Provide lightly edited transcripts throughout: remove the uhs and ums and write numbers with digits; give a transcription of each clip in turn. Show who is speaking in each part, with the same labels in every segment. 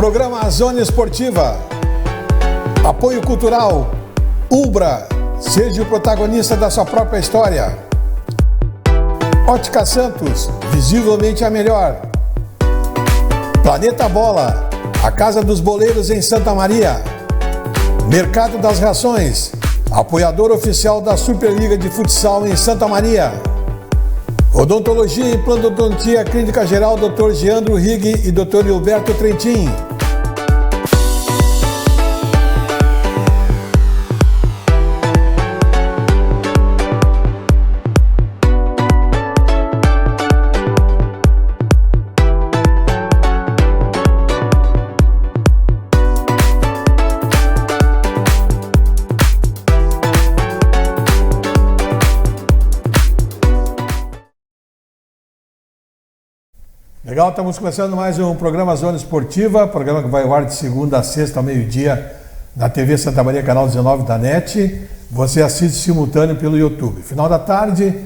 Speaker 1: Programa Zona Esportiva. Apoio Cultural. Ubra. Seja o protagonista da sua própria história. Ótica Santos. Visivelmente a melhor. Planeta Bola. A Casa dos Boleiros em Santa Maria. Mercado das Rações. Apoiador oficial da Superliga de Futsal em Santa Maria. Odontologia e Implantodontia Clínica Geral Dr. Geandro Rigg e Dr. Hilberto Trentin. Legal, estamos começando mais um programa Zona Esportiva, programa que vai ao ar de segunda a sexta ao meio-dia na TV Santa Maria, canal 19 da NET. Você assiste simultâneo pelo YouTube. Final da tarde,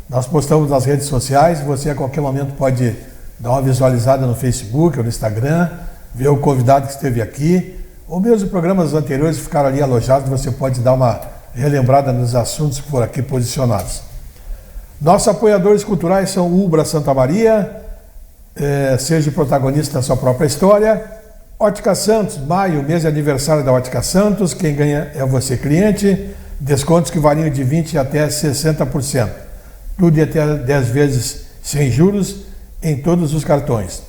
Speaker 1: nós postamos nas redes sociais. Você a qualquer momento pode dar uma visualizada no Facebook ou no Instagram, ver o convidado que esteve aqui, ou mesmo programas anteriores que ficaram ali alojados, você pode dar uma relembrada nos assuntos por aqui posicionados. Nossos apoiadores culturais são Ubra Santa Maria. Seja protagonista da sua própria história. Ótica Santos, maio, mês de aniversário da Ótica Santos. Quem ganha é você, cliente. Descontos que variam de 20% até 60%. Tudo e até 10 vezes sem juros em todos os cartões.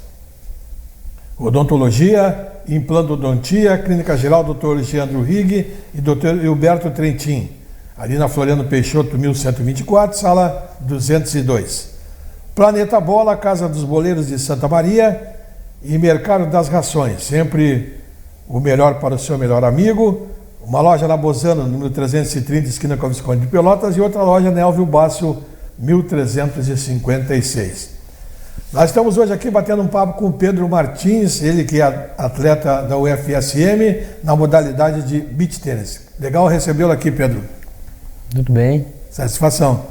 Speaker 1: Odontologia, Implantodontia, Clínica Geral Dr. Geandro Rigg e Dr. Hilberto Trentin. Ali na Floriano Peixoto, 1124, sala 202. Planeta Bola, Casa dos Boleiros de Santa Maria e Mercado das Rações, sempre o melhor para o seu melhor amigo. Uma loja na Bozano, número 330, esquina com a Visconde de Pelotas, e outra loja na Elvio Basso, 1356. Nós estamos hoje aqui batendo um papo com o Pedro Martins, ele que é atleta da UFSM, na modalidade de beach tênis. Legal recebê-lo aqui, Pedro.
Speaker 2: Tudo bem.
Speaker 1: Satisfação.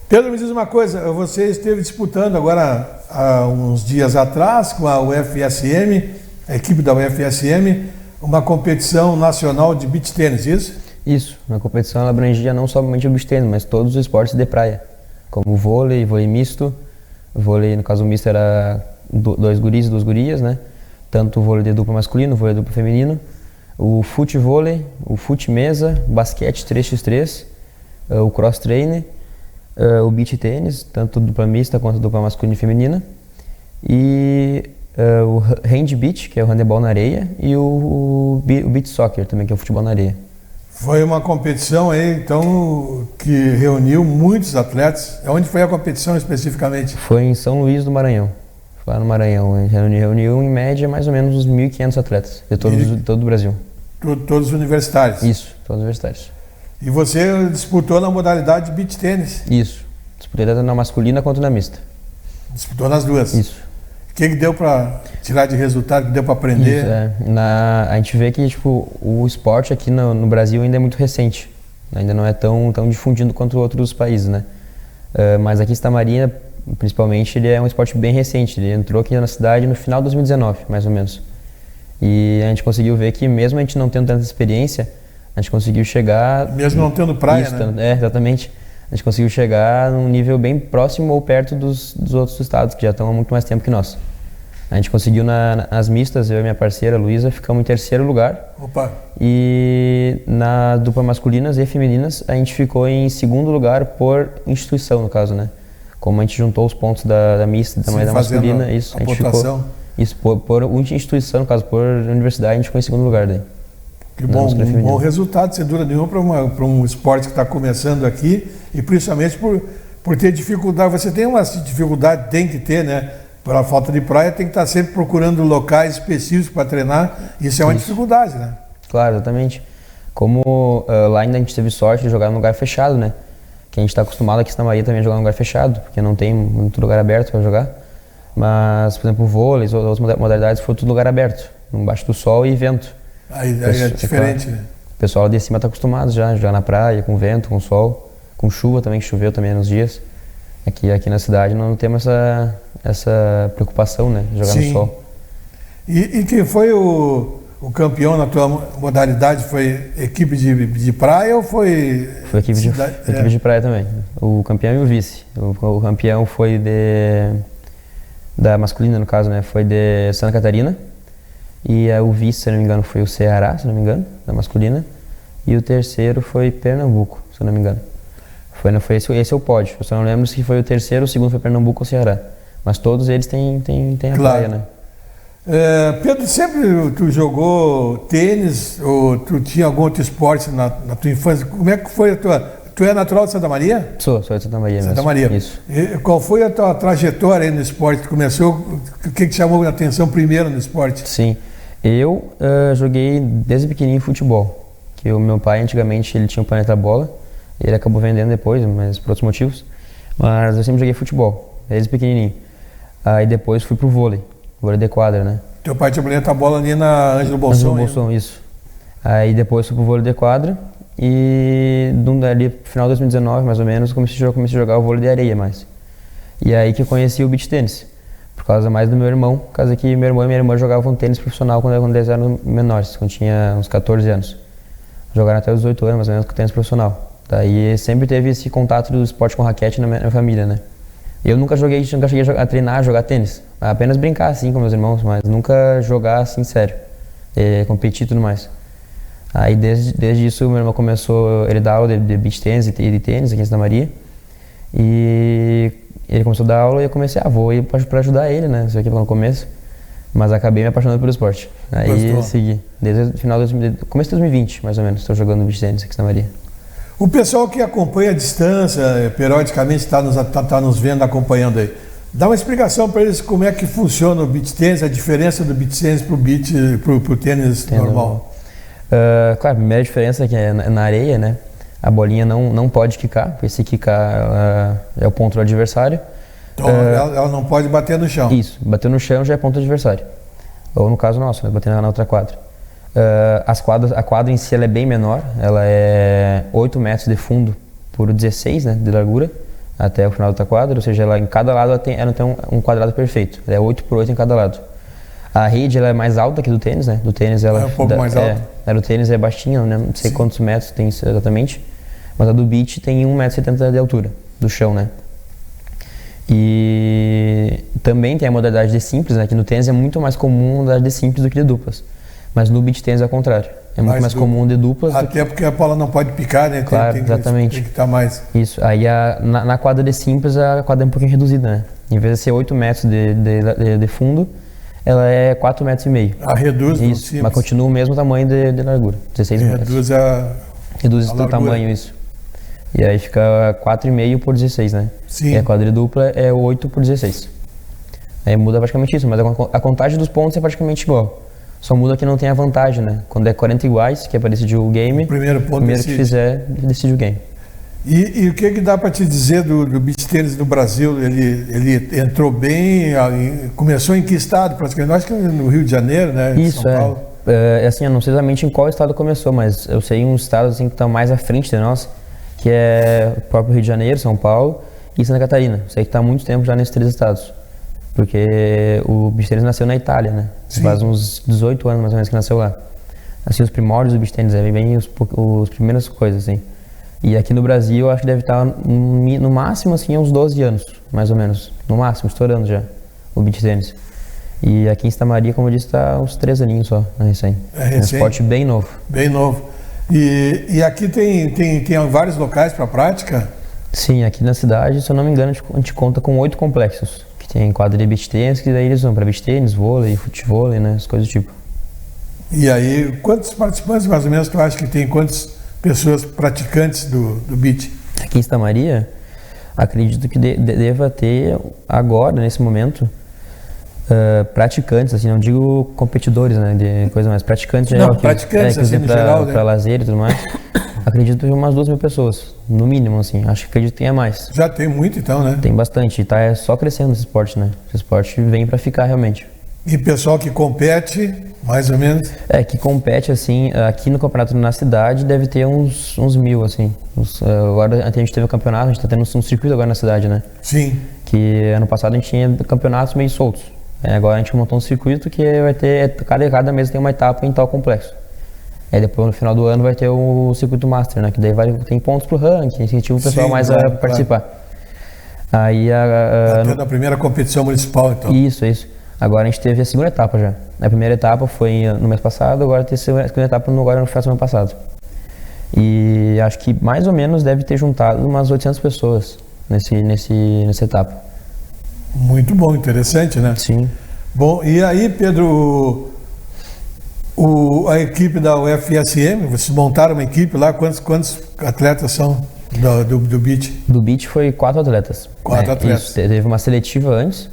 Speaker 1: Pedro, me diz uma coisa, você esteve disputando agora, há uns dias atrás, com a UFSM, a equipe da UFSM, uma competição nacional de beach tênis, isso?
Speaker 2: Isso, uma competição ela abrangia não somente o beach tênis, mas todos os esportes de praia, como vôlei, vôlei misto. Vôlei, no caso o misto era 2 guris e 2 gurias, né? Tanto o vôlei de dupla masculino, o vôlei de dupla feminino, o futevôlei, o fute mesa, basquete 3x3, o cross trainer, o beach tênis, tanto dupla mista quanto dupla masculina e feminina, e o hand beach, que é o handebol na areia, e o beach soccer também, que é o futebol na areia.
Speaker 1: Foi uma competição aí, então, que reuniu muitos atletas. Onde foi a competição especificamente?
Speaker 2: Foi em São Luís do Maranhão, lá no Maranhão. Reuniu em média mais ou menos uns 1.500 atletas de todo o Brasil.
Speaker 1: Todos universitários?
Speaker 2: Isso, todos universitários.
Speaker 1: E você disputou na modalidade de beach tênis?
Speaker 2: Isso. Disputei tanto na masculina quanto na mista.
Speaker 1: Disputou nas duas?
Speaker 2: Isso.
Speaker 1: O que deu para tirar de resultado, que deu para aprender?
Speaker 2: Isso, a gente vê que o esporte aqui no Brasil ainda é muito recente. Ainda não é tão difundido quanto outros países, né? Mas aqui em Santa Maria, principalmente, ele é um esporte bem recente. Ele entrou aqui na cidade no final de 2019, mais ou menos. E a gente conseguiu ver que mesmo a gente não tendo tanta experiência, a gente conseguiu chegar... Mesmo
Speaker 1: não tendo praia, né?
Speaker 2: Exatamente. A gente conseguiu chegar num nível bem próximo ou perto dos outros estados, que já estão há muito mais tempo que nós. A gente conseguiu nas mistas, eu e minha parceira, Luísa, ficamos em 3º lugar.
Speaker 1: Opa!
Speaker 2: E na dupla masculinas e femininas, a gente ficou em 2º lugar por instituição, no caso, né? Como a gente juntou os pontos da mista, da masculina, isso, a gente ficou... Isso, por instituição, no caso, por universidade, a gente ficou em 2º lugar daí.
Speaker 1: Que bom, um bom resultado, sem dúvida nenhuma, para um esporte que está começando aqui, e principalmente por ter dificuldade. Você tem uma dificuldade, tem que ter, né? Pela falta de praia, tem que estar sempre procurando locais específicos para treinar. Isso é uma dificuldade, né?
Speaker 2: Claro, exatamente. Como lá ainda a gente teve sorte de jogar num lugar fechado, né? Que a gente está acostumado aqui em Santa Maria também a jogar num lugar fechado, porque não tem muito lugar aberto para jogar. Mas, por exemplo, o vôlei, as outras modalidades, foi tudo lugar aberto, embaixo do sol e vento.
Speaker 1: Aí é diferente, né?
Speaker 2: O pessoal de cima está acostumado já a jogar na praia, com vento, com sol, com chuva também, que choveu também nos dias. Aqui na cidade não temos essa preocupação, né? Jogar no sol.
Speaker 1: E quem foi o campeão na tua modalidade? Foi equipe de praia ou foi...
Speaker 2: Foi equipe de praia também. O campeão e o vice. O campeão foi da masculina, no caso, né? Foi de Santa Catarina. E o vice, se não me engano, foi o Ceará, se não me engano, da masculina. E o terceiro foi Pernambuco, se não me engano. Esse é o pódio. Eu só não lembro se foi o terceiro, o segundo foi Pernambuco ou Ceará. Mas todos eles têm a praia, né?
Speaker 1: Pedro, sempre tu jogou tênis ou tu tinha algum outro esporte na tua infância? Como é que foi a tua... Tu é natural de Santa Maria?
Speaker 2: Sou de Santa Maria mesmo.
Speaker 1: Santa Maria.
Speaker 2: Isso.
Speaker 1: E qual foi a tua trajetória aí no esporte? Tu começou, o que te chamou a atenção primeiro no esporte?
Speaker 2: Sim, eu joguei desde pequenininho futebol. Que o meu pai, antigamente, ele tinha um Planeta Bola. Ele acabou vendendo depois, mas por outros motivos. Mas eu sempre joguei futebol, desde pequenininho. Aí depois fui pro vôlei de quadra, né?
Speaker 1: Teu pai tinha Planeta Bola ali na Ângelo Bolson?
Speaker 2: Ângelo Bolson, isso. Aí depois fui pro vôlei de quadra. E ali, final de 2019, mais ou menos, comecei a jogar o vôlei de areia mais. E aí que eu conheci o beach tênis, por causa mais do meu irmão, por causa que meu irmão e minha irmã jogavam tênis profissional quando eles eram menores, quando tinha uns 14 anos. Jogaram até os 18 anos, mais ou menos, com tênis profissional. Daí sempre teve esse contato do esporte com raquete na minha família, né? Eu nunca cheguei a treinar, jogar tênis, apenas brincar assim com meus irmãos, mas nunca jogar assim sério, competir e tudo mais. Aí desde isso meu irmão começou, ele dá aula de beach tênis e de tênis aqui em Santa Maria. E ele começou a dar aula e eu comecei, vou ir pra ajudar ele, né? Isso aqui no começo. Mas acabei me apaixonando pelo esporte. Aí segui. Desde o final começo de 2020, mais ou menos, estou jogando beach tênis aqui em Santa Maria.
Speaker 1: O pessoal que acompanha a distância, periodicamente está nos vendo, acompanhando aí. Dá uma explicação para eles como é que funciona o beach tênis, a diferença do beach tênis pro tênis normal.
Speaker 2: Claro, a primeira diferença é que é na areia, né? A bolinha não pode quicar, porque se quicar é o ponto do adversário.
Speaker 1: Então ela não pode bater no chão.
Speaker 2: Isso, bater no chão já é ponto do adversário. Ou no caso nosso, né? Bater na outra quadra. A quadra em si ela é bem menor, ela é 8 metros de fundo por 16, né, de largura, até o final da outra quadra, ou seja, em cada lado ela não tem um quadrado perfeito, ela é 8 por 8 em cada lado. A rede ela é mais alta que do tênis, né? Do tênis ela
Speaker 1: é um pouco mais alta.
Speaker 2: A do tênis é baixinha, né? Não sei quantos metros tem exatamente, mas a do beach tem 1,70 m de altura do chão, né? E também tem a modalidade de simples, né? Que no tênis é muito mais comum a modalidade de simples do que de duplas, mas no beach tênis é o contrário. É muito mais comum de duplas.
Speaker 1: Até porque a bola não pode picar, né?
Speaker 2: Claro, exatamente.
Speaker 1: Tem que estar mais.
Speaker 2: Isso. Aí na quadra de simples a quadra é um pouquinho reduzida, né? Em vez de ser 8 metros de fundo, ela é 4,5 metros.
Speaker 1: Reduz no
Speaker 2: simples. Mas continua o mesmo tamanho de largura, 16 metros. Reduz o tamanho, isso. E aí fica 4,5 por 16, né?
Speaker 1: Sim.
Speaker 2: E a quadra dupla é 8 por 16. Aí muda praticamente isso, mas a contagem dos pontos é praticamente igual. Só muda que não tem a vantagem, né? Quando é 40 iguais, que é para decidir o game,
Speaker 1: o primeiro
Speaker 2: que fizer, decide o game.
Speaker 1: E o que dá para te dizer do beach tênis no Brasil? Ele entrou bem, começou em que estado? Praticamente, acho que no Rio de Janeiro, né?
Speaker 2: Isso,
Speaker 1: São Paulo.
Speaker 2: Assim, eu não sei exatamente em qual estado começou, mas eu sei uns estados assim, que estão mais à frente de nós, que é o próprio Rio de Janeiro, São Paulo e Santa Catarina. Eu sei que está há muito tempo já nesses 3 estados. Porque o beach tênis nasceu na Itália, né?
Speaker 1: Sim.
Speaker 2: Faz uns 18 anos mais ou menos que nasceu lá. Assim, os primórdios do beach tênis, bem as primeiras coisas, assim. E aqui no Brasil, eu acho que deve estar no máximo, assim, uns 12 anos, mais ou menos. No máximo, estourando já, o beach tênis. E aqui em Santa Maria, como eu disse, está uns 3 aninhos só, recém.
Speaker 1: É recém.
Speaker 2: Um esporte bem novo.
Speaker 1: Bem novo. E aqui tem vários locais para prática?
Speaker 2: Sim, aqui na cidade, se eu não me engano, a gente conta com 8 complexos. Que tem quadra de beach tênis, que daí eles vão para beach tênis, vôlei, futevôlei, né, as coisas do tipo. E
Speaker 1: aí, quantos participantes mais ou menos tu acha que tem? Quantas pessoas praticantes do beach?
Speaker 2: Aqui em Santa Maria, acredito que deva ter agora, nesse momento, praticantes, assim, não digo competidores, né, de coisa mais, praticantes geral.
Speaker 1: Não, praticantes, assim, no geral, né?
Speaker 2: Para lazer e tudo mais. Acredito que umas 2.000 pessoas, no mínimo, assim. Acredito que tenha mais.
Speaker 1: Já tem muito, então, né?
Speaker 2: Tem bastante. E tá só crescendo esse esporte, né? Esse esporte vem para ficar, realmente.
Speaker 1: E pessoal que compete, mais ou menos?
Speaker 2: Que compete, assim, aqui no campeonato na cidade deve ter uns 1.000, assim. Agora a gente teve um campeonato, a gente tá tendo um circuito agora na cidade, né?
Speaker 1: Sim.
Speaker 2: Que ano passado a gente tinha campeonatos meio soltos. Agora a gente montou um circuito que vai ter, cada mês tem uma etapa em tal complexo. Aí depois no final do ano vai ter o circuito Master, né? Que daí tem pontos pro ranking, incentiva o pessoal mais a participar. Aí
Speaker 1: tá tendo a primeira competição municipal, então.
Speaker 2: Isso. Agora a gente teve a segunda etapa já. A primeira etapa foi no mês passado, agora tem a segunda etapa agora no final do ano passado. E acho que mais ou menos deve ter juntado umas 800 pessoas nessa etapa.
Speaker 1: Muito bom, interessante, né?
Speaker 2: Sim.
Speaker 1: Bom, e aí, Pedro, a equipe da UFSM, vocês montaram uma equipe lá, quantos atletas são do beach?
Speaker 2: Do beach foi 4 atletas.
Speaker 1: 4 atletas.
Speaker 2: Isso, teve uma seletiva antes,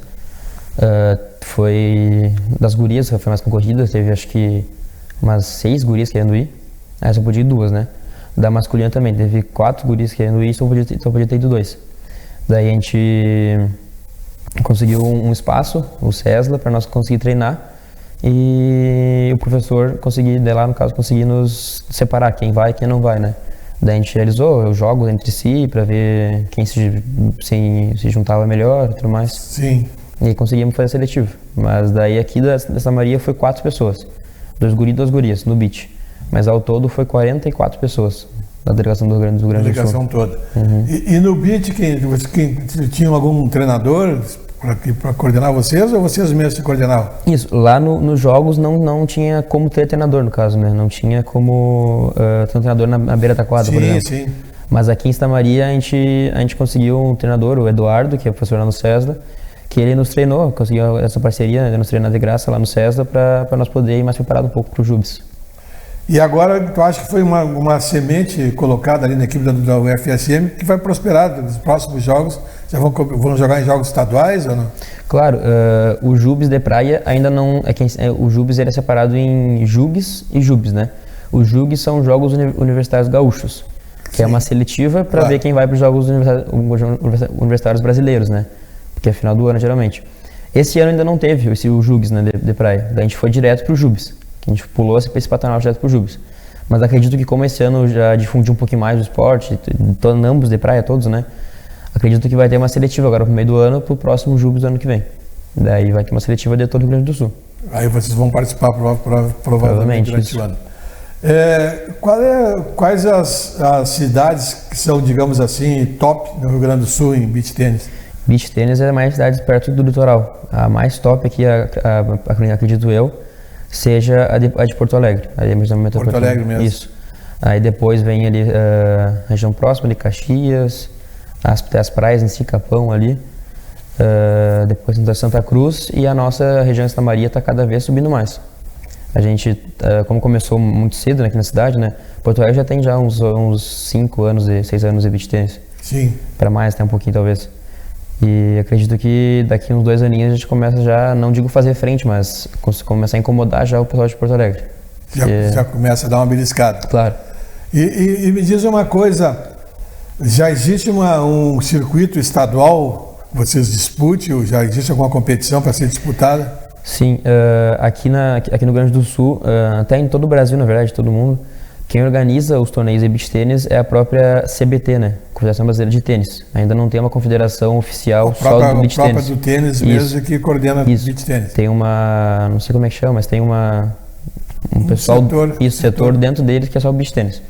Speaker 2: foi das gurias, foi mais concorrida, teve acho que umas 6 gurias querendo ir, aí só podia ir 2, né? Da masculina também, teve 4 gurias querendo ir, só podia ter ido 2. Daí a gente conseguiu um espaço, o CESLA, para nós conseguir treinar e o professor conseguir, lá no caso, conseguir nos separar quem vai e quem não vai, né? Daí a gente realizou os jogos entre si para ver quem se juntava melhor e tudo mais.
Speaker 1: Sim.
Speaker 2: E aí conseguimos fazer a seletiva. Mas daí aqui dessa Maria foi 4 pessoas, 2 guris e 2 gurias no beach. Mas ao todo foi 44 pessoas da delegação do Rio Grande do Sul.
Speaker 1: Delegação toda. Uhum. E no beach, tinha algum treinador para coordenar vocês ou vocês mesmos se coordenavam?
Speaker 2: Isso, lá nos jogos não tinha como ter treinador, no caso, né? Não tinha como ter um treinador na beira da quadra, por exemplo.
Speaker 1: Sim.
Speaker 2: Mas aqui em Santa Maria a gente conseguiu um treinador, o Eduardo, que é professor lá no CESLA, que ele nos treinou, conseguiu essa parceria, nos treinar de graça lá no CESLA para nós poder ir mais preparado um pouco para o JUBES.
Speaker 1: E agora, tu acha que foi uma semente colocada ali na equipe da UFSM que vai prosperar nos próximos jogos? Já vão jogar em jogos estaduais ou não?
Speaker 2: Claro, o JUBES de praia ainda não... o JUBES ele é separado em JUGs e JUBES, né? Os JUGs são Jogos Universitários Gaúchos, que é uma seletiva para ver quem vai para os Jogos Universitários Brasileiros, né? Porque é final do ano, geralmente. Esse ano ainda não teve o JUGs, né, de praia. Daí a gente foi direto para o JUBES. A gente pulou esse patamar direto para o JUBES. Mas acredito que como esse ano já difundiu um pouquinho mais o esporte, ambos de praia, todos, né? Acredito que vai ter uma seletiva agora pro meio do ano, pro próximo JUBES do ano que vem. Daí vai ter uma seletiva de todo o Rio Grande do Sul.
Speaker 1: Aí vocês vão participar provavelmente durante o ano. Quais as cidades que são, digamos assim, top no Rio Grande do Sul em beach tênis?
Speaker 2: Beach tênis é mais cidades perto do litoral. A mais top aqui, acredito eu, seja a de Porto Alegre.
Speaker 1: Porto Alegre mesmo.
Speaker 2: Isso. Aí depois vem ali a região próxima de Caxias, as praias em si, Capão ali. Depois Santa Cruz e a nossa região de Santa Maria está cada vez subindo mais. A gente, como começou muito cedo aqui na cidade, né? Porto Alegre já tem uns 5 anos, 6 anos de beach tênis.
Speaker 1: Sim.
Speaker 2: Para mais, até um pouquinho talvez. E acredito que daqui uns 2 aninhos a gente começa já, não digo fazer frente, mas começar a incomodar já o pessoal de Porto Alegre.
Speaker 1: Já começa a dar uma beliscada.
Speaker 2: Claro.
Speaker 1: E me diz uma coisa, já existe um circuito estadual que vocês disputem, ou já existe alguma competição para ser disputada?
Speaker 2: Sim, aqui no Rio Grande do Sul, até em todo o Brasil, na verdade, todo mundo, quem organiza os torneios de beach tênis é a própria CBT, né? Confederação Brasileira de Tênis. Ainda não tem uma confederação oficial só do beach tênis.
Speaker 1: A própria do tênis mesmo que coordena o beach tênis.
Speaker 2: Tem não sei como é que chama, mas tem um pessoal, setor dentro deles que é só o beach tênis.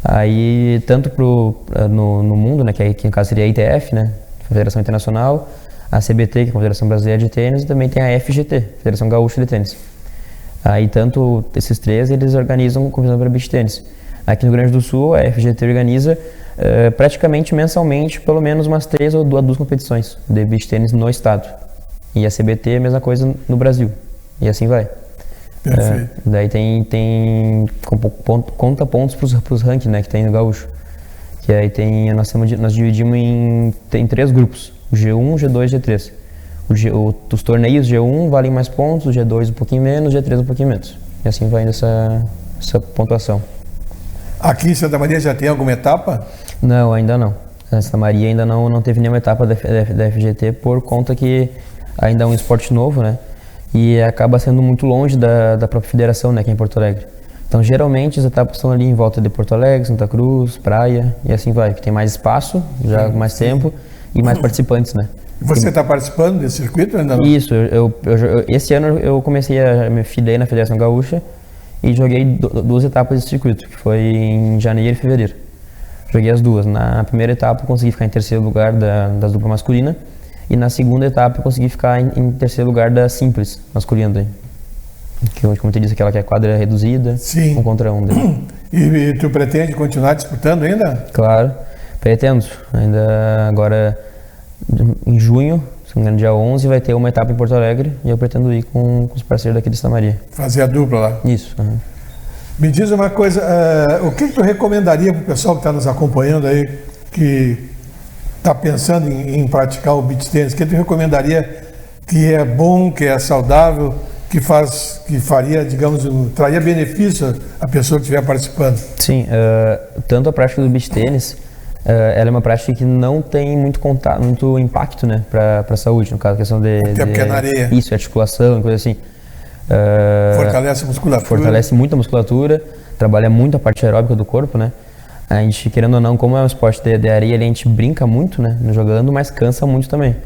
Speaker 2: Aí, tanto no mundo, né, que aqui no caso seria a ITF, né? Federação Internacional, a CBT, que é a Confederação Brasileira de Tênis, e também tem a FGT, Federação Gaúcha de Tênis. Aí, tanto esses 3, eles organizam competição para beach tênis. Aqui no Rio Grande do Sul, a FGT organiza praticamente mensalmente, pelo menos umas 3 ou 2 competições de beach tênis no estado. E a CBT é a mesma coisa no Brasil. E assim vai.
Speaker 1: Perfeito.
Speaker 2: Daí conta pontos para os rankings, né, que tem no Gaúcho. Que aí nós dividimos em 3 grupos, o G1, G2 e G3. Os torneios G1 valem mais pontos, o G2 um pouquinho menos, o G3 um pouquinho menos. E assim vai indo essa pontuação.
Speaker 1: Aqui em Santa Maria já tem alguma etapa?
Speaker 2: Não, ainda não. A Santa Maria ainda não teve nenhuma etapa da FGT por conta que ainda é um esporte novo, né? E acaba sendo muito longe da própria federação, né, aqui em Porto Alegre. Então, geralmente, as etapas estão ali em volta de Porto Alegre, Santa Cruz, praia, e assim vai. Que tem mais espaço, já com mais tempo, e mais participantes, né?
Speaker 1: Você está participando desse circuito ainda não?
Speaker 2: Isso, esse ano eu comecei a me filiar na Federação Gaúcha e joguei 2 etapas desse circuito, que foi em janeiro e fevereiro. Joguei as 2. Na primeira etapa eu consegui ficar em terceiro lugar das dupla masculina e na segunda etapa eu consegui ficar em terceiro lugar da simples masculina daí. Que, como te disse, aquela que é quadra reduzida,
Speaker 1: Sim.
Speaker 2: 1 contra 1 daí.
Speaker 1: E tu pretende continuar disputando ainda?
Speaker 2: Claro, pretendo. Ainda agora em junho, se não me engano, dia 11, vai ter uma etapa em Porto Alegre e eu pretendo ir com os parceiros daqui de Santa Maria.
Speaker 1: Fazer a dupla lá?
Speaker 2: Isso. Uhum.
Speaker 1: Me diz uma coisa, o que tu recomendaria para o pessoal que está nos acompanhando aí, que está pensando em praticar o beach tênis? O que tu recomendaria que é bom, que é saudável, que faria, digamos, traria benefício à pessoa que estiver participando?
Speaker 2: Sim, tanto a prática do beach tênis, ela é uma prática que não tem muito contato, muito impacto, né, para a saúde, no caso, a questão
Speaker 1: Até porque é na areia.
Speaker 2: Isso, articulação, coisa assim.
Speaker 1: Fortalece a musculatura.
Speaker 2: Fortalece muito a musculatura, trabalha muito a parte aeróbica do corpo, né? A gente, querendo ou não, como é um esporte de areia, a gente brinca muito, né, jogando, mas cansa muito também.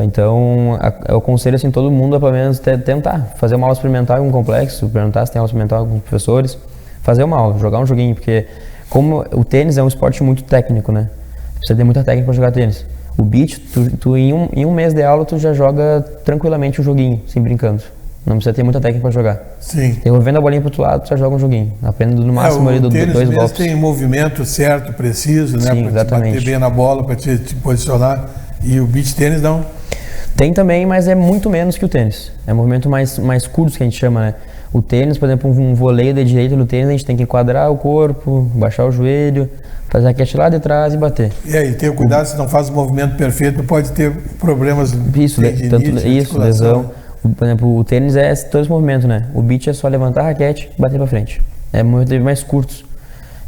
Speaker 2: Então, eu aconselho assim, todo mundo a pelo menos tentar fazer uma aula experimental com um complexo, perguntar se tem aula experimental com professores, fazer uma aula, jogar um joguinho, porque como o tênis é um esporte muito técnico, né? Precisa ter muita técnica para jogar tênis. O beach, tu em um mês de aula, tu já joga tranquilamente um joguinho, assim, brincando. Não precisa ter muita técnica para jogar.
Speaker 1: Sim.
Speaker 2: Devolvendo a bolinha pro outro lado, tu já joga um joguinho. Aprendendo no máximo ali 2 golpes.
Speaker 1: Tem movimento certo, preciso, né?
Speaker 2: Sim,
Speaker 1: para te bater bem na bola, para te posicionar. E o beach tênis não?
Speaker 2: Tem também, mas é muito menos que o tênis. É um movimento mais curto que a gente chama, né? O tênis, por exemplo, um voleio de direita no tênis, a gente tem que enquadrar o corpo, baixar o joelho, fazer a raquete lá de trás e bater.
Speaker 1: E aí, tenha cuidado, se não faz o movimento perfeito, pode ter problemas
Speaker 2: isso, lesão. Por exemplo, o tênis é todo esse movimento, né? O beach é só levantar a raquete e bater pra frente. É movimentos mais curtos.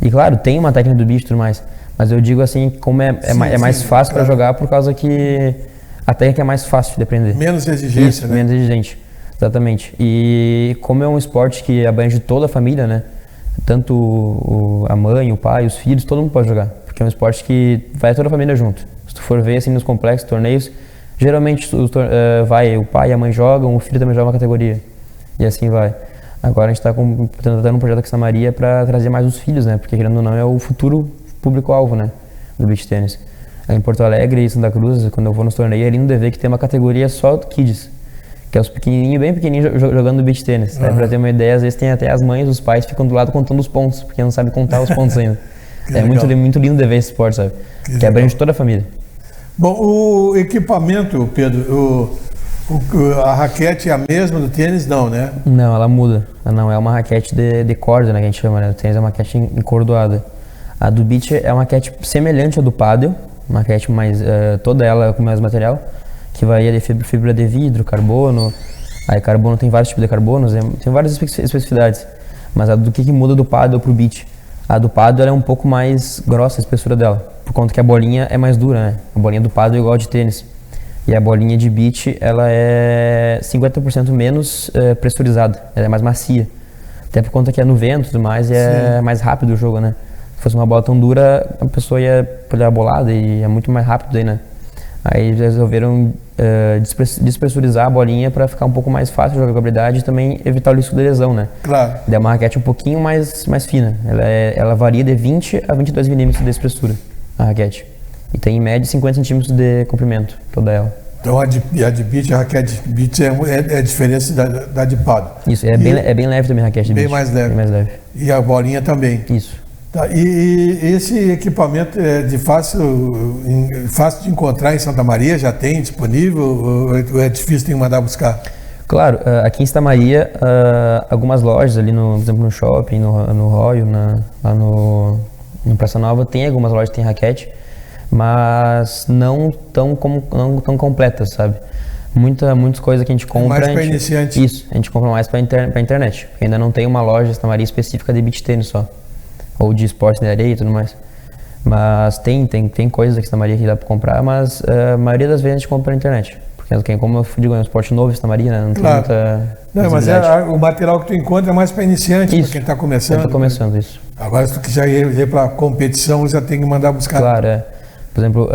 Speaker 2: E claro, tem uma técnica do beach e tudo mais, mas eu digo assim, como é mais fácil para jogar por causa que a técnica é mais fácil de aprender.
Speaker 1: Menos exigência,
Speaker 2: isso,
Speaker 1: né?
Speaker 2: Menos exigente, exatamente. E como é um esporte que abrange toda a família, né? Tanto a mãe, o pai, os filhos, todo mundo pode jogar. Porque é um esporte que vai toda a família junto. Se tu for ver assim nos complexos, torneios, geralmente vai o pai e a mãe jogam, o filho também joga uma categoria. E assim vai. Agora a gente está tentando um projeto aqui em Santa Maria para trazer mais os filhos, né? Porque querendo ou não é o futuro público-alvo, né? Do beach tênis. Em Porto Alegre e Santa Cruz, quando eu vou nos torneios, ali no DV que tem uma categoria só do kids, que é os pequenininhos, bem pequenininhos, jogando beach tênis. Uhum. Para ter uma ideia, às vezes tem até as mães, os pais ficam do lado contando os pontos, porque não sabem contar os pontos ainda. É muito lindo de ver esse esporte, sabe? Que abrange toda a família.
Speaker 1: Bom, o equipamento, Pedro, a raquete é a mesma do tênis, não, né?
Speaker 2: Não, ela muda. Não, é uma raquete de corda, né, que a gente chama, né? O tênis é uma raquete encordoada. A do beach é uma raquete semelhante à do paddle, uma raquete mais, toda ela com o mesmo material, que varia de fibra de vidro, carbono. Aí carbono tem vários tipos de carbonos, tem várias especificidades. Mas a do que muda do paddle pro beach? A do paddle ela é um pouco mais grossa, a espessura dela, por conta que a bolinha é mais dura, né? A bolinha do paddle é igual a de tênis. E a bolinha de beach, ela é 50% menos pressurizada, ela é mais macia. Até por conta que é no vento e tudo mais, e é mais rápido o jogo, né? Se fosse uma bola tão dura, a pessoa ia olhar a bolada e é muito mais rápido aí, né? Aí eles resolveram despressurizar a bolinha para ficar um pouco mais fácil de jogabilidade e também evitar o risco de lesão, né?
Speaker 1: Claro.
Speaker 2: É uma raquete um pouquinho mais fina. Ela varia de 20 a 22 milímetros de espessura, a raquete. E tem em média 50 centímetros de comprimento, toda ela.
Speaker 1: Então a de beach, a raquete de beach é a diferença da de paddle.
Speaker 2: Isso, é bem leve também a raquete de beach.
Speaker 1: Bem mais leve. E a bolinha também.
Speaker 2: Isso.
Speaker 1: Tá, e esse equipamento é fácil de encontrar em Santa Maria? Já tem disponível ou é difícil de mandar buscar?
Speaker 2: Claro, aqui em Santa Maria, algumas lojas ali, por exemplo, no shopping, no Royal, lá no Praça Nova, tem algumas lojas que tem raquete, mas não tão completas, sabe? Muitas coisas que a gente compra...
Speaker 1: mais para iniciante.
Speaker 2: Isso, a gente compra mais para internet, porque ainda não tem uma loja em Santa Maria específica de beach tênis só. Ou de esporte de areia e tudo mais. Mas tem coisas aqui em Santa Maria que dá para comprar, mas a maioria das vezes a gente compra na internet. Porque, como eu digo, é um esporte novo em Santa Maria, né? Não tem muita...
Speaker 1: Não, mas o material que tu encontra é mais para iniciante, para quem está começando.
Speaker 2: Está começando, isso.
Speaker 1: Agora, se tu quiser ir para competição, já tem que mandar buscar.
Speaker 2: Claro, Por exemplo,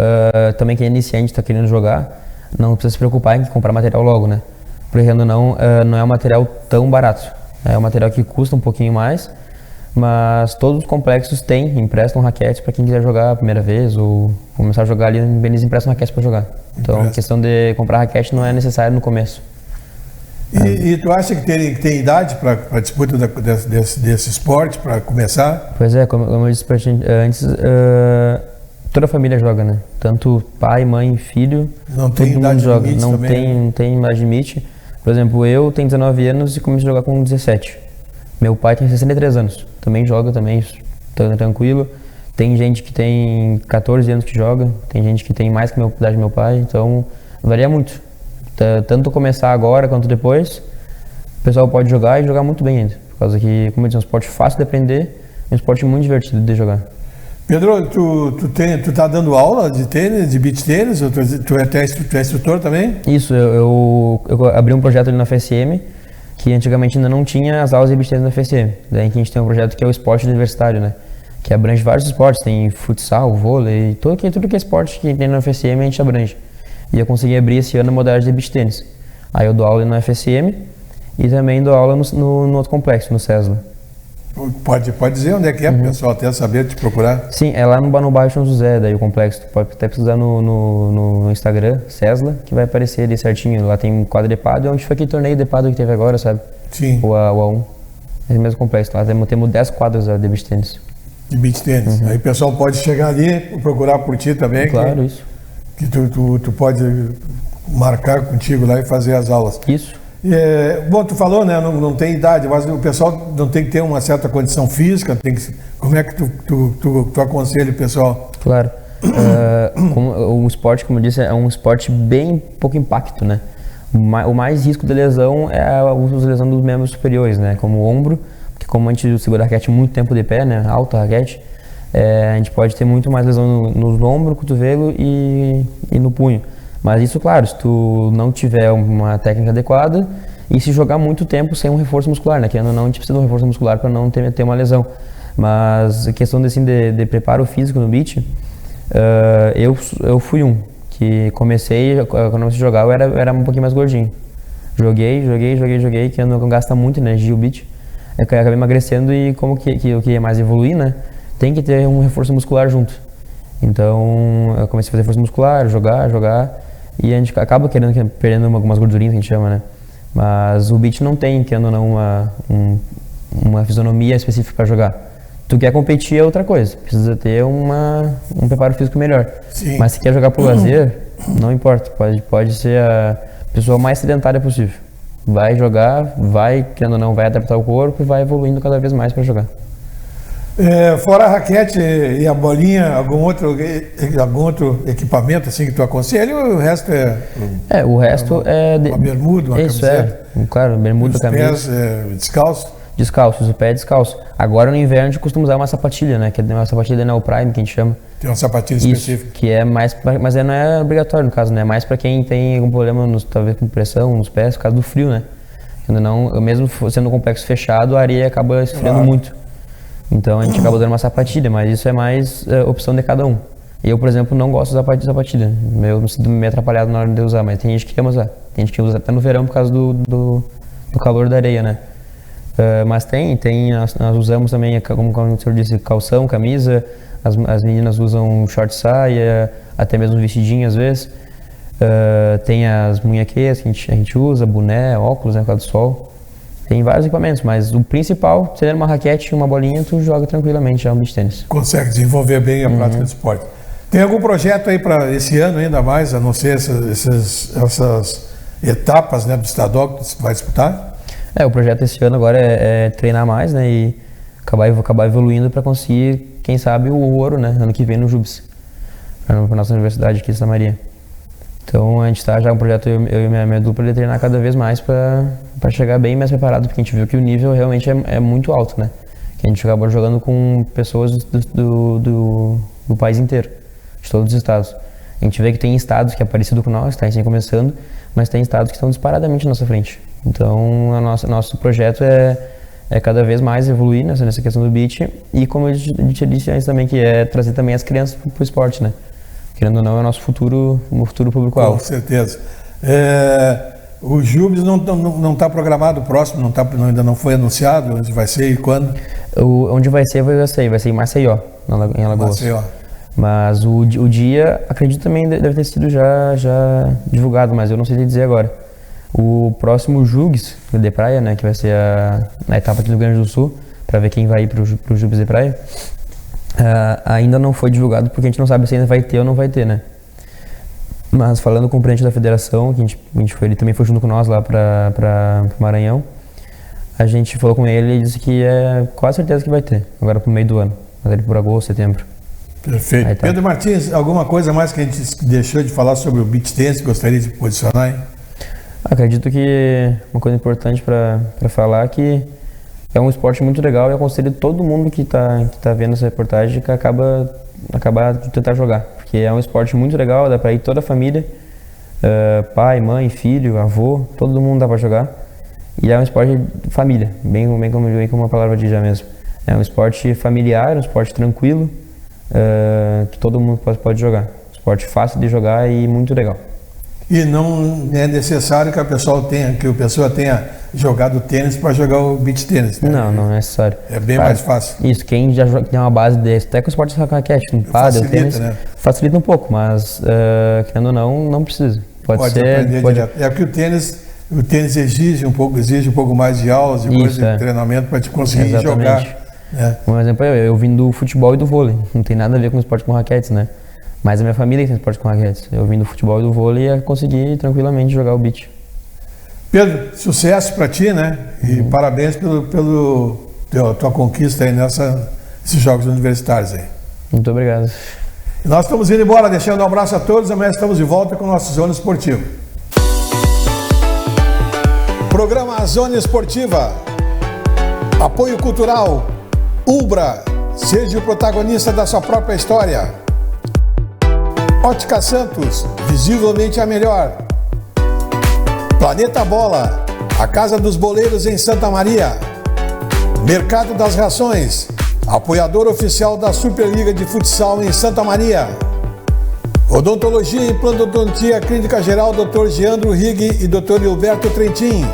Speaker 2: também quem é iniciante está querendo jogar, não precisa se preocupar em comprar material logo, né? Porque não é um material tão barato. É um material que custa um pouquinho mais, mas todos os complexos emprestam raquetes para quem quiser jogar a primeira vez ou começar a jogar ali, eles emprestam raquetes para jogar. Então, a questão de comprar raquete não é necessário no começo.
Speaker 1: E tu acha que tem idade para disputa desse esporte, para começar?
Speaker 2: Pois é, como eu disse antes, toda a família joga, né? Tanto pai, mãe, filho,
Speaker 1: não
Speaker 2: todo mundo joga. Não
Speaker 1: né?
Speaker 2: tem mais limite. Por exemplo, eu tenho 19 anos e comecei a jogar com 17. Meu pai tem 63 anos, também joga, também tranquilo. Tem gente que tem 14 anos que joga, tem gente que tem mais que a idade do meu pai, então varia muito. Tanto começar agora quanto depois, o pessoal pode jogar e jogar muito bem ainda. Por causa que, como eu disse, é um esporte fácil de aprender, é um esporte muito divertido de jogar.
Speaker 1: Pedro, tu tá dando aula de tênis, de beach tênis? Tu é instrutor também?
Speaker 2: Isso, eu abri um projeto ali na FSM, que antigamente ainda não tinha as aulas de beach tênis na FSM. Daí que a gente tem um projeto que é o esporte universitário, né? Que abrange vários esportes, tem futsal, vôlei, tudo que é esporte que tem na FSM a gente abrange. E eu consegui abrir esse ano a modalidade de beach tênis. Aí eu dou aula na FSM e também dou aula no outro complexo, no CESLA.
Speaker 1: Pode dizer onde é que é, para o pessoal até saber te procurar?
Speaker 2: Sim, é lá no bairro São José, daí o complexo. Tu pode até pesquisar no Instagram, CESLA, que vai aparecer ali certinho. Lá tem quadra de pádel, onde foi aquele torneio de pádel que teve agora, sabe?
Speaker 1: Sim.
Speaker 2: O A1. Esse mesmo complexo. Lá temos 10 quadras de beach tênis.
Speaker 1: De beach tênis. Aí o pessoal pode chegar ali, procurar por ti também.
Speaker 2: Claro, isso.
Speaker 1: Que tu pode marcar contigo lá e fazer as aulas.
Speaker 2: Isso.
Speaker 1: Bom, tu falou, né? Não tem idade, mas o pessoal não tem que ter uma certa condição física. Como é que tu aconselha o pessoal?
Speaker 2: Claro. O esporte, como eu disse, é um esporte bem pouco impacto, né? O mais risco de lesão é a lesão dos membros superiores, né? Como o ombro, porque como a gente segura a raquete muito tempo de pé, né? Alta a raquete, a gente pode ter muito mais lesão no ombro, cotovelo e no punho. Mas isso, claro, se tu não tiver uma técnica adequada e se jogar muito tempo sem um reforço muscular, né? Querendo ou não, a gente precisa de um reforço muscular para não ter uma lesão. Mas a questão de preparo físico no beach, eu fui um que quando eu comecei a jogar, eu era um pouquinho mais gordinho. Joguei, que não gasta muito energia o beach. Eu acabei emagrecendo e como que eu queria mais evoluir, né? Tem que ter um reforço muscular junto. Então, eu comecei a fazer força muscular, jogar, e a gente acaba perdendo algumas gordurinhas, que a gente chama, né? Mas o beach não tem, querendo ou não, uma fisionomia específica para jogar. Tu quer competir é outra coisa, precisa ter um preparo físico melhor.
Speaker 1: Sim.
Speaker 2: Mas se quer jogar por lazer, não importa, pode ser a pessoa mais sedentária possível. Vai jogar, querendo ou não, vai adaptar o corpo e vai evoluindo cada vez mais para jogar.
Speaker 1: Fora a raquete e a bolinha, algum outro equipamento assim que tu aconselha, ou o resto
Speaker 2: o resto é
Speaker 1: uma bermuda, uma camiseta?
Speaker 2: Claro, bermuda, camisa.
Speaker 1: Os pés
Speaker 2: Descalços, o pé é descalço. Agora no inverno a gente costuma usar uma sapatilha, né? Que é uma sapatilha neoprime que a gente chama.
Speaker 1: Tem uma sapatilha específica.
Speaker 2: Que é mais, mas não é obrigatório no caso, né? É mais para quem tem algum problema, talvez com pressão nos pés, por causa do frio, né? Mesmo sendo um complexo fechado, a areia acaba esfriando muito. Então a gente acaba usando uma sapatilha, mas isso é mais opção de cada um. Eu, por exemplo, não gosto de sapatilha. Eu me sinto meio atrapalhado na hora de usar, mas tem gente que ama usar. Tem gente que usa até no verão por causa do calor da areia, né? Mas nós usamos também, como o senhor disse, calção, camisa. As meninas usam short saia, até mesmo vestidinho às vezes. Tem as munhequeiras que a gente usa, boné, óculos, né, por causa do sol. Tem vários equipamentos, mas o principal, se der uma raquete e uma bolinha, tu joga tranquilamente já um beach tênis.
Speaker 1: Consegue desenvolver bem a prática do esporte. Tem algum projeto aí para esse ano ainda mais, a não ser essas etapas, né, do estadual que você vai disputar?
Speaker 2: O projeto esse ano agora é treinar mais, né, e acabar evoluindo para conseguir, quem sabe, o ouro, né, ano que vem no JUBS, para a nossa universidade aqui em Santa Maria. Então a gente está já um projeto, eu e minha dupla, de treinar cada vez mais para chegar bem mais preparado, porque a gente viu que o nível realmente é muito alto, né? Que a gente acabou jogando com pessoas do país inteiro, de todos os estados. A gente vê que tem estados que é parecido com nós, está recém começando, mas tem estados que estão disparadamente na nossa frente. Então nosso projeto é cada vez mais evoluir nessa questão do beach, e como eu te disse antes também, que é trazer também as crianças para o esporte, né? querendo ou não, é o nosso futuro público-alvo.
Speaker 1: Com certeza. O Jubes não está programado próximo, ainda não foi anunciado onde vai ser e quando?
Speaker 2: Onde vai ser em Maceió, em Alagoas.
Speaker 1: Maceió.
Speaker 2: Mas o dia, acredito também deve ter sido já divulgado, mas eu não sei te dizer agora. O próximo Jugs de Praia, né, que vai ser a etapa aqui do Rio Grande do Sul, para ver quem vai ir pro Jugs de Praia, ainda não foi divulgado porque a gente não sabe se ainda vai ter ou não vai ter, né? Mas falando com o presidente da federação, que ele também foi junto com nós lá para o Maranhão, a gente falou com ele e disse que é quase certeza que vai ter, agora pro meio do ano, mas ele por agosto, setembro.
Speaker 1: Perfeito. Tá. Pedro Martins, alguma coisa mais que a gente deixou de falar sobre o beach tennis que gostaria de posicionar, hein?
Speaker 2: Acredito que uma coisa importante para falar é que é um esporte muito legal e eu aconselho todo mundo que tá vendo essa reportagem que acabar de tentar jogar, porque é um esporte muito legal, dá para ir toda a família, pai, mãe, filho, avô, todo mundo dá para jogar, e é um esporte de família, bem como a palavra diz já mesmo. É um esporte familiar, um esporte tranquilo, que todo mundo pode jogar. Esporte fácil de jogar e muito legal.
Speaker 1: E não é necessário que a pessoa tenha jogado tênis para jogar o beach tênis, né?
Speaker 2: Não é necessário.
Speaker 1: É bem mais fácil.
Speaker 2: Isso, quem já tem uma base desse, até com o esporte de raquete, no pádel, tênis,
Speaker 1: né?
Speaker 2: Facilita um pouco, mas querendo ou não precisa. Pode
Speaker 1: aprender direto. É porque o tênis exige um pouco mais de aulas, de treinamento para te conseguir jogar. Né?
Speaker 2: Um exemplo é eu vim do futebol e do vôlei, não tem nada a ver com esporte com raquetes, né? Mas a minha família tem esporte com raquetes. Eu vim do futebol e do vôlei e consegui tranquilamente jogar o beach.
Speaker 1: Pedro, sucesso para ti, né? E parabéns pela tua conquista aí nesses Jogos Universitários aí.
Speaker 2: Muito obrigado.
Speaker 1: E nós estamos indo embora, deixando um abraço a todos. Amanhã estamos de volta com o nosso Zona Esportiva. Programa Zona Esportiva. Apoio cultural. Ubra. Seja o protagonista da sua própria história. Ótica Santos, visivelmente a melhor. Planeta Bola, a casa dos boleiros em Santa Maria. Mercado das Rações, apoiador oficial da Superliga de Futsal em Santa Maria. Odontologia e Implantodontia Clínica Geral Dr. Geandro Rigg e Dr. Hilberto Trentin.